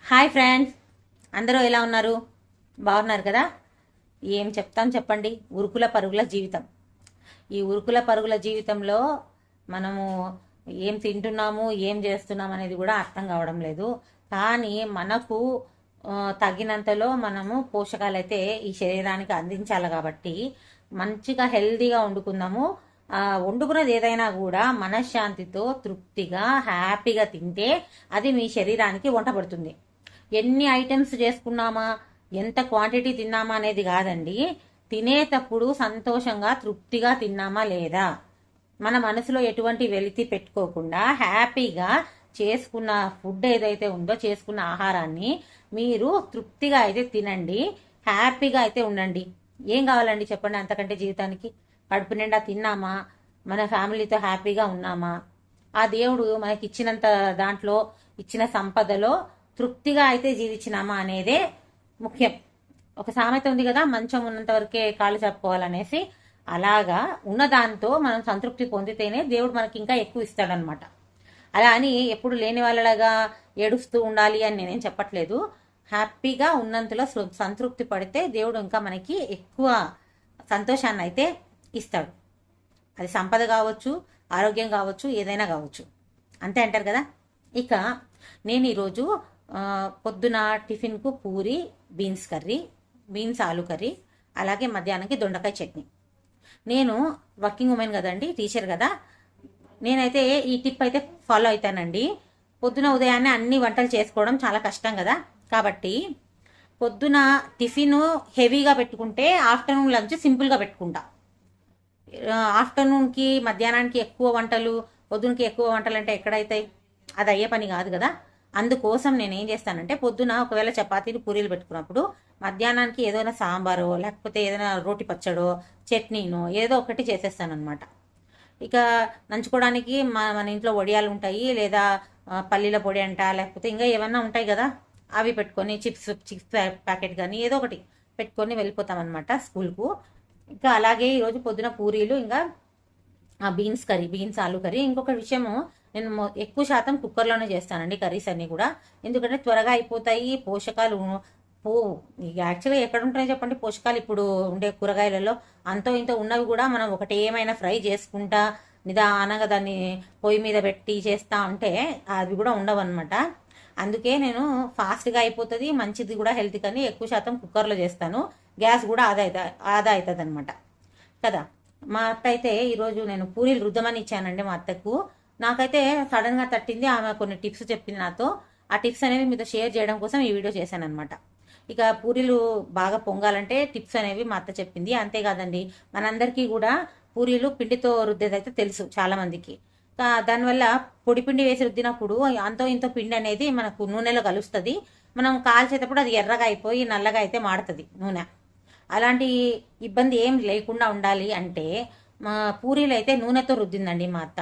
Hi friends, అందరూ ఎలా ఉన్నారు? బాగున్నారు కదా? ఏం చెప్తాం చెప్పండి. ఉరుకుల పరుగుల జీవితం. ఈ ఉరుకుల పరుగుల జీవితంలో మనము ఏం తింటున్నాము, ఏం చేస్తున్నాం అనేది కూడా అర్థం కావడం లేదు. కానీ మనకు తగినంతలో మనము పోషకాలు అయితే ఈ శరీరానికి అందించాలి. కాబట్టి మంచిగా హెల్తీగా వండుకుందాము. వండుకున్నది ఏదైనా కూడా మనశ్శాంతితో తృప్తిగా హ్యాపీగా తింటే అది మీ శరీరానికి వంట పడుతుంది. ఎన్ని ఐటమ్స్ చేసుకున్నామా, ఎంత క్వాంటిటీ తిన్నామా అనేది కాదండి. తినేటప్పుడు సంతోషంగా తృప్తిగా తిన్నామా లేదా, మన మనసులో ఎటువంటి వెలితి పెట్టుకోకుండా హ్యాపీగా చేసుకున్న ఫుడ్ ఏదైతే ఉందో, చేసుకున్న ఆహారాన్ని మీరు తృప్తిగా అయితే తినండి. హ్యాపీగా అయితే ఉండండి. ఏం కావాలండి చెప్పండి అంతకంటే జీవితానికి? కడుపు నిండా తిన్నామా, మన ఫ్యామిలీతో హ్యాపీగా ఉన్నామా, ఆ దేవుడు మనకి ఇచ్చినంత దాంట్లో, ఇచ్చిన సంపదలో తృప్తిగా అయితే జీవించినామా అనేదే ముఖ్యం. ఒక సామెత ఉంది కదా, మంచం ఉన్నంత వరకే కాళ్ళు చెప్పుకోవాలనేసి. అలాగా ఉన్న దాంతో మనం సంతృప్తి పొందితేనే దేవుడు మనకి ఇంకా ఎక్కువ ఇస్తాడనమాట. అలా అని ఎప్పుడు లేని వాళ్ళలాగా ఏడుస్తూ ఉండాలి అని నేనేం చెప్పట్లేదు. హ్యాపీగా ఉన్నంతలో సంతృప్తి పడితే దేవుడు ఇంకా మనకి ఎక్కువ సంతోషాన్ని అయితే ఇస్తాడు. అది సంపద కావచ్చు, ఆరోగ్యం కావచ్చు, ఏదైనా కావచ్చు. అంతే అంటారు కదా. ఇక నేను ఈరోజు పొద్దున టిఫిన్కు పూరి, బీన్స్ కర్రీ, బీన్స్ ఆలు కర్రీ, అలాగే మధ్యాహ్నానికి దొండకాయ చట్నీ. నేను వర్కింగ్ ఉమెన్ కదండి, టీచర్ కదా. నేనైతే ఈ టిప్ అయితే ఫాలో అవుతానండి. పొద్దున ఉదయాన్నే అన్ని వంటలు చేసుకోవడం చాలా కష్టం కదా. కాబట్టి పొద్దున టిఫిన్ హెవీగా పెట్టుకుంటే ఆఫ్టర్నూన్ లంచ్ సింపుల్గా పెట్టుకుంటా. ఆఫ్టర్నూన్కి మధ్యాహ్నానికి ఎక్కువ వంటలు, పొద్దునకి ఎక్కువ వంటలు అంటే ఎక్కడైతాయి? అది అయ్యే పని కాదు కదా. అందుకోసం నేను ఏం చేస్తానంటే, పొద్దున ఒకవేళ చపాతీలు పూరీలు పెట్టుకున్నప్పుడు మధ్యాహ్నానికి ఏదైనా సాంబారో లేకపోతే ఏదైనా రోటి పచ్చడో చట్నీనో ఏదో ఒకటి చేసేస్తానమాట. ఇక నంచుకోవడానికి మన ఇంట్లో వడియాలు ఉంటాయి, లేదా పల్లీల పొడి అంట, లేకపోతే ఇంకా ఏమన్నా ఉంటాయి కదా, అవి పెట్టుకొని చిప్స్ ప్యాకెట్ కానీ ఏదో ఒకటి పెట్టుకొని వెళ్ళిపోతామన్నమాట స్కూల్కు. ఇంకా అలాగే ఈరోజు పొద్దున పూరీలు, ఇంకా బీన్స్ కర్రీ, బీన్స్ ఆలు కర్రీ. ఇంకొక విషయము, నేను ఎక్కువ శాతం కుక్కర్లోనే చేస్తానండి కర్రీస్ అన్నీ కూడా. ఎందుకంటే త్వరగా అయిపోతాయి, పోషకాలు పోవు. యాక్చువల్గా ఎక్కడ ఉంటాయో చెప్పండి పోషకాలు? ఇప్పుడు ఉండే కూరగాయలలో అంతో ఇంతో ఉన్నవి కూడా మనం ఒకటి ఏమైనా ఫ్రై చేసుకుంటా నిదానంగా దాన్ని పొయ్యి మీద పెట్టి చేస్తా ఉంటే అవి కూడా ఉండవు అనమాట. అందుకే నేను ఫాస్ట్గా అయిపోతుంది, మంచిది కూడా హెల్త్ కానీ ఎక్కువ శాతం కుక్కర్లో చేస్తాను. గ్యాస్ కూడా ఆదా అవుతుంది అనమాట కదా. మా అత్త అయితే ఈరోజు నేను పూరీలు రుద్దమని ఇచ్చానండి మా అత్తకు. నాకైతే సడన్గా తట్టింది, ఆమె కొన్ని టిప్స్ చెప్పింది నాతో. ఆ టిప్స్ అనేవి మీతో షేర్ చేయడం కోసం ఈ వీడియో చేశాను అనమాట. ఇక పూరీలు బాగా పొంగాలంటే టిప్స్ అనేవి మా అత్త చెప్పింది. అంతేకాదండి, మనందరికీ కూడా పూరీలు పిండితో రుద్దేదైతే తెలుసు చాలా మందికి. దానివల్ల పొడి పిండి వేసి రుద్దినప్పుడు అంతో ఇంతో పిండి అనేది మనకు నూనెలో కలుస్తుంది. మనం కాల్చేటప్పుడు అది ఎర్రగా అయిపోయి నల్లగా అయితే మాడుతుంది నూనె. అలాంటి ఇబ్బంది ఏం లేకుండా ఉండాలి అంటే మా పూరీలు అయితే నూనెతో రుద్దిందండి మా అత్త.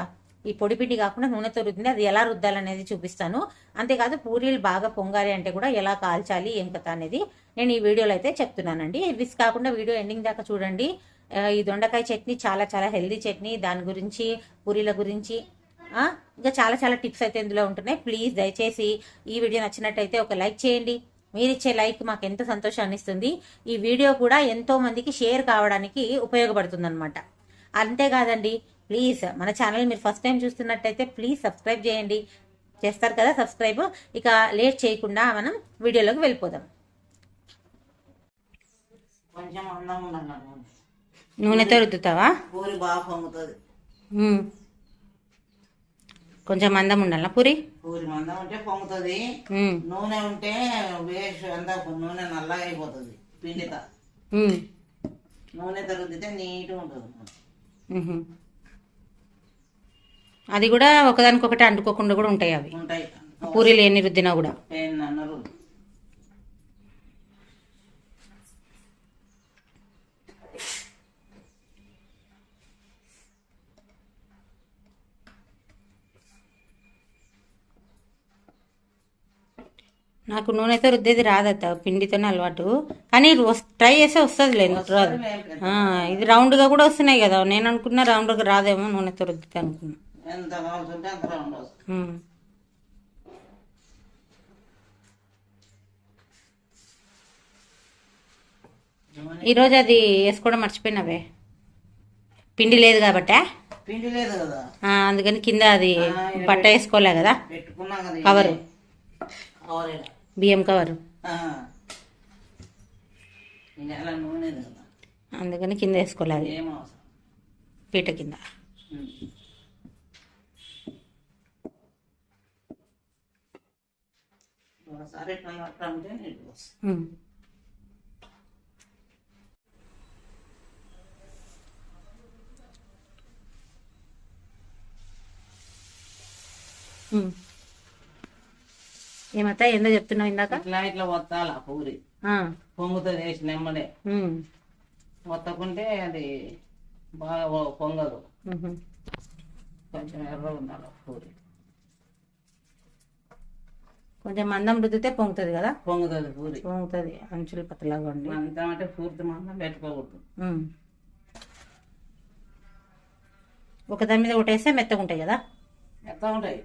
ఈ పొడిపిండి కాకుండా నూనెతో రుద్దింది. అది ఎలా రుద్దాలనేది చూపిస్తాను. అంతేకాదు పూరీలు బాగా పొంగాలి అంటే కూడా ఎలా కాల్చాలి ఏం కథ అనేది నేను ఈ వీడియోలో అయితే చెప్తున్నానండి. మిస్ కాకుండా వీడియో ఎండింగ్ దాకా చూడండి. ఈ దొండకాయ చట్నీ చాలా చాలా హెల్దీ చట్నీ. దాని గురించి, పూరీల గురించి ఇంకా చాలా చాలా టిప్స్ అయితే ఇందులో ఉంటున్నాయి. ప్లీజ్ దయచేసి ఈ వీడియో నచ్చినట్టయితే ఒక లైక్ చేయండి. మీరిచ్చే లైక్ మాకు ఎంతో సంతోషాన్ని ఇస్తుంది. ఈ వీడియో కూడా ఎంతో మందికి షేర్ కావడానికి ఉపయోగపడుతుంది అనమాట. అంతేకాదండి, ప్లీజ్ మన ఛానల్ మీరు ఫస్ట్ టైం చూస్తున్నట్టయితే ప్లీజ్ సబ్స్క్రైబ్ చేయండి. చేస్తారు కదా సబ్స్క్రైబ్. ఇక లేట్ చేయకుండా మనం వీడియోలోకి వెళ్ళిపోదాం. నూనెతో రుద్దుతావా? పూరి బాగా పొంగుతుంది. కొంచెం మందం ఉండాల పూరి. పూరి మందం ఉంటే పొంగుతుంది. నూనె ఉంటే వేస్ట్ అంతా నూనె నల్లగా అయిపోతుంది పిండితో. నూనెతో రుద్దితే నీట్గా ఉంటుంది. అది కూడా ఒకదానికొకటి అంటుకోకుండా కూడా ఉంటాయి అవి. ఉంటాయి పూరీలు ఎన్ని రుద్దినా కూడా. అన్నారు నాకు నూనెతో రుద్దేది రాదట, పిండితోనే అలవాటు. కానీ ట్రై చేస్తే వస్తుంది లేదు రాదు. ఇది రౌండ్గా కూడా వస్తున్నాయి కదా. నేను అనుకున్నా రౌండ్గా రాదేమో, నూనెతో రుద్దితే అనుకున్నా. ఈరోజు అది వేసుకోవడం మర్చిపోయినావే, పిండి లేదు కాబట్టా, పిండి లేదు కదా, అందుకని కింద అది బట్ట వేసుకోలే కదా, పెట్టుకున్నా కదా కవరు, కవర్ బియ్యం కవరు, నెల నూనె కదా, అందుకని కింద వేసుకోలే, అది ఏం అవసరం పీట కింద. ఒకసారి ఇట్లా అట్లా ఉంటే నీట్గా వస్తుంది. ఏమత్తా ఏందో చెప్తున్నావు ఇందాక? ఇట్లా ఇట్లా వత్తాల పూరి పొంగుతుంది, వేసి నెమ్మడే వత్తకుంటే అది బాగా పొంగదు, కొంచెం ఎర్ర ఉండాలి పూరి, కొంచెం మందం రుద్దితే పొంగుతుంది కదా, పొంగుతుంది పూరి, పొంగుతుంది, అంచులు పతలాగా ఉండి. అంతా అంటే పూర్తి మందం పెట్టుకోకూడదు. ఒకదాని మీద ఒకటేస్తే మెత్తగా ఉంటాయి కదా, మెత్తగా ఉంటాయి.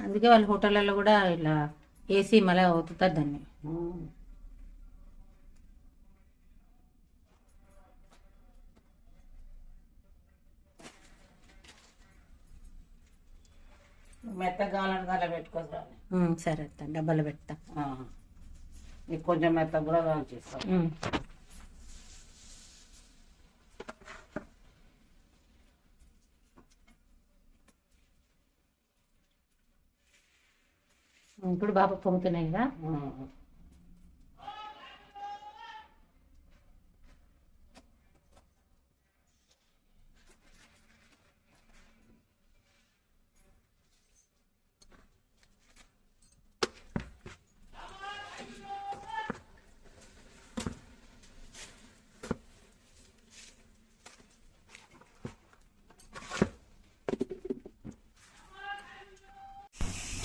అందుకే వాళ్ళ హోటళ్ళల్లో కూడా ఇలా వేసి మళ్ళీ అవుతుంటారు దాన్ని. మెత్తగా కావాలంటే అలా పెట్టుకోవాలి. సరే డబ్బాలో పెడతా. నీకు కొంచెం మెత్తగా కూడా కావాలి చేస్తాను. ఇప్పుడు బాగా పొంగుతున్నాయి కదా.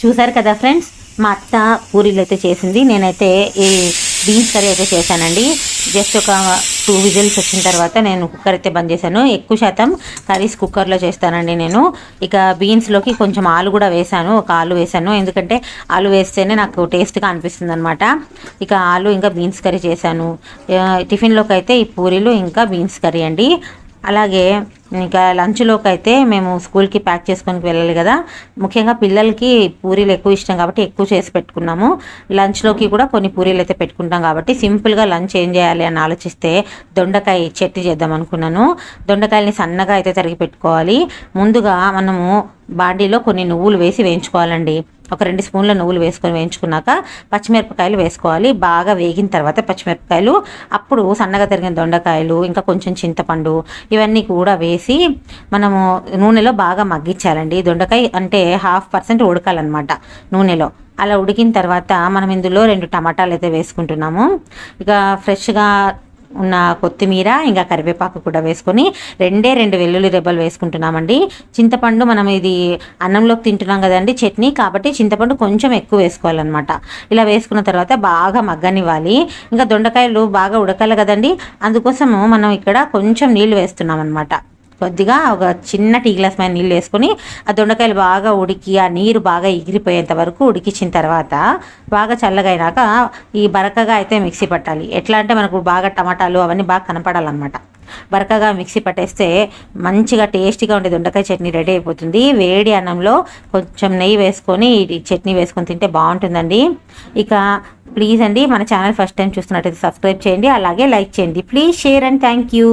చూసారు కదా ఫ్రెండ్స్, మా అత్త పూరీలు అయితే చేసింది, నేనైతే ఈ బీన్స్ కర్రీ అయితే చేశానండి. జస్ట్ ఒక 2 విజిల్స్ వచ్చిన తర్వాత నేను కుక్కర్ అయితే బంద్ చేశాను. ఎక్కువ శాతం కర్రీస్ కుక్కర్లో చేస్తానండి నేను. ఇక బీన్స్లోకి కొంచెం ఆలు కూడా వేసాను, ఒక ఆలు వేసాను, ఎందుకంటే ఆలు వేస్తేనే నాకు టేస్ట్గా అనిపిస్తుంది అనమాట. ఇక ఆలు ఇంకా బీన్స్ కర్రీ చేశాను. టిఫిన్లోకి అయితే ఈ పూరీలు ఇంకా బీన్స్ కర్రీ అండి. అలాగే ఇంకా లంచ్లోకి అయితే మేము స్కూల్కి ప్యాక్ చేసుకొని వెళ్ళాలి కదా, ముఖ్యంగా పిల్లలకి పూరీలు ఎక్కువ ఇష్టం కాబట్టి ఎక్కువ చేసి పెట్టుకున్నాము. లంచ్లోకి కూడా కొన్ని పూరీలు అయితే పెట్టుకుంటాం కాబట్టి సింపుల్గా లంచ్ ఏం చేయాలి అని ఆలోచిస్తే దొండకాయ చట్నీ చేద్దాం అనుకున్నాను. దొండకాయలని సన్నగా అయితే తరిగి పెట్టుకోవాలి. ముందుగా మనము బాండీలో కొన్ని నువ్వులు వేసి వేయించుకోవాలండి. ఒక 2 స్పూన్ల నువ్వులు వేసుకొని వేయించుకున్నాక పచ్చిమిరపకాయలు వేసుకోవాలి. బాగా వేగిన తర్వాత పచ్చిమిరపకాయలు, అప్పుడు సన్నగా తరిగిన దొండకాయలు, ఇంకా కొంచెం చింతపండు, ఇవన్నీ కూడా వేసి మనము నూనెలో బాగా మగ్గించాలండి. దొండకాయ అంటే 1/2% ఉడకాలన్నమాట నూనెలో. అలా ఉడికిన తర్వాత మనం ఇందులో 2 టమాటాలు అయితే వేసుకుంటున్నాము. ఇక ఫ్రెష్గా ఉన్న కొత్తిమీర ఇంకా కరివేపాకు కూడా వేసుకొని 2 వెల్లుల్లి రెబ్బలు వేసుకుంటున్నామండి. చింతపండు మనం ఇది అన్నంలోకి తింటున్నాం కదండి చట్నీ, కాబట్టి చింతపండు కొంచెం ఎక్కువ వేసుకోవాలన్నమాట. ఇలా వేసుకున్న తర్వాత బాగా మగ్గనివ్వాలి. ఇంకా దొండకాయలు బాగా ఉడకాలి కదండి, అందుకోసము మనం ఇక్కడ కొంచెం నీళ్ళు వేస్తున్నాం అనమాట. కొద్దిగా ఒక చిన్న టీ గ్లాస్ మీద నీళ్ళు వేసుకొని ఆ దొండకాయలు బాగా ఉడికి ఆ నీరు బాగా ఎగిరిపోయేంత వరకు ఉడికించిన తర్వాత బాగా చల్లగైనాక ఈ బరకగా అయితే మిక్సీ పట్టాలి. ఎట్లా అంటే మనకు బాగా టమాటాలు అవన్నీ బాగా కనపడాలన్నమాట. బరకగా మిక్సీ పట్టేస్తే మంచిగా టేస్టీగా ఉండే దొండకాయ చట్నీ రెడీ అయిపోతుంది. వేడి అన్నంలో కొంచెం నెయ్యి వేసుకొని ఈ చట్నీ వేసుకొని తింటే బాగుంటుందండి. ఇక ప్లీజ్ అండి, మన ఛానల్ ఫస్ట్ టైం చూస్తున్నట్టయితే సబ్స్క్రైబ్ చేయండి, అలాగే లైక్ చేయండి. Please share and thank you.